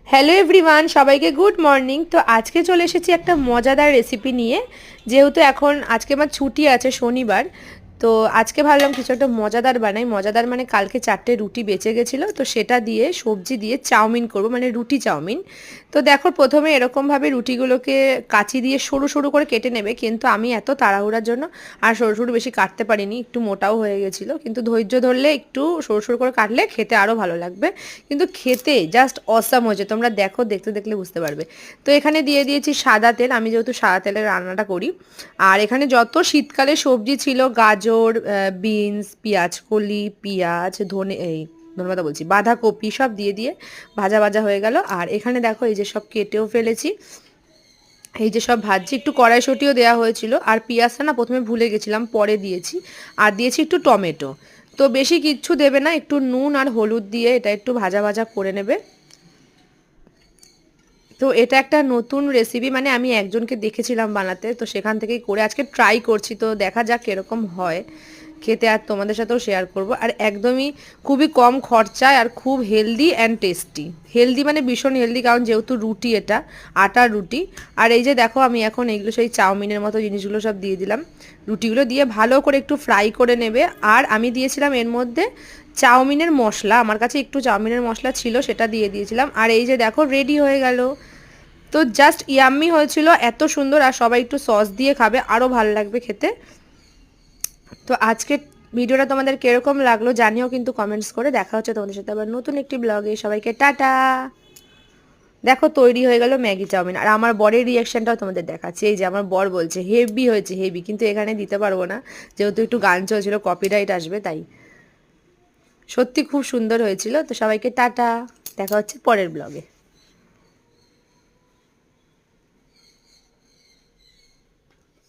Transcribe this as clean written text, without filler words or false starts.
Hello everyone, সবাইকে good morning. তো আজকে চলে এসেছি একটা মজাদার রেসিপি নিয়ে। যেহেতু আজকে আমার ছুটি আছে, শনিবার। তো আজকে ভাবলাম কিছু একটা মজাদার বানাই। মজাদার মানে কালকে 4টে রুটি বেঁচে গেছিলো, তো সেটা দিয়ে সবজি দিয়ে চাউমিন করব, মানে রুটি চাউমিন। তো দেখো, প্রথমে এরকমভাবে রুটিগুলোকে কাঁচি দিয়ে সরু সরু করে কেটে নেবে, কিন্তু আমি এত তাড়াহুড়ার জন্য আর সরু সরু বেশি কাটতে পারিনি, একটু মোটাও হয়ে গেছিলো। কিন্তু ধৈর্য ধরলে একটু সরু সরু করে কাটলে খেতে আরও ভালো লাগবে। কিন্তু খেতে জাস্ট অসাম হয়েছে, তোমরা দেখো, দেখতে দেখলে বুঝতে পারবে। তো এখানে দিয়ে দিয়েছি সাদা তেল, আমি যেহেতু সাদা তেলের রান্নাটা করি। আর এখানে যত শীতকালে সবজি ছিল, গাজর, বিনস, পেঁয়াজ কলি, পেঁয়াজ, ধনেপাতা বলছি, বাঁধাকপি, সব দিয়ে দিয়ে ভাজা ভাজা হয়ে গেল। আর এখানে দেখো, এই যে সব কেটেও ফেলেছি, এই যে সব ভাজছি। একটু কড়াইশুঁটিও দেওয়া হয়েছিল, আর পেঁয়াজটা না প্রথমে ভুলে গেছিলাম, পরে দিয়েছি। আর দিয়েছি একটু টমেটো। তো বেশি কিচ্ছু দেবে না, একটু নুন আর হলুদ দিয়ে এটা একটু ভাজা ভাজা করে নেবে। তো এটা একটা নতুন রেসিপি, মানে আমি একজনকে দেখেছিলাম বানাতে, তো সেখান থেকেই করে আজকে ট্রাই করছি। তো দেখা যাক এরকম হয় খেতে, আর তোমাদের সাথেও শেয়ার করব। আর একদমই খুবই কম খরচায় আর খুব হেলদি অ্যান্ড টেস্টি। হেলদি মানে ভীষণ হেলদি, কারণ যেহেতু রুটি, এটা আটার রুটি। আর এই যে দেখো, আমি এখন এইগুলো সেই চাউমিনের মতো জিনিসগুলো সব দিয়ে দিলাম। রুটিগুলো দিয়ে ভালো করে একটু ফ্রাই করে নেবে। আর আমি দিয়েছিলাম এর মধ্যে চাউমিনের মশলা, আমার কাছে একটু চাউমিনের মশলা ছিল, সেটা দিয়ে দিয়েছিলাম। আর এই যে দেখো, রেডি হয়ে গেল। তো জাস্ট ইয়াম্মি হয়েছিল, এত সুন্দর। আর সবাই একটু সস দিয়ে খাবে, আরও ভালো লাগবে খেতে। তো আজকের ভিডিওটা তোমাদের কিরকম লাগলো জানিও কিন্তু কমেন্টস করে। দেখা হচ্ছে তোমাদের সাথে আবার নতুন একটি ব্লগে। সবাইকে টাটা। দেখো, তৈরি হয়ে গেল ম্যাগি চাউমিন। আর আমার বরের রিয়াকশনটাও তোমাদের দেখাচ্ছি। এই যে আমার বর বলছে হেভি হয়েছে, হেভি, কিন্তু এখানে দিতে পারবো না, যেহেতু একটু গান চলছিল, কপিরাইট আসবে তাই। সত্যি খুব সুন্দর হয়েছিল। তো সবাইকে টাটা, দেখা হচ্ছে পরের ব্লগে।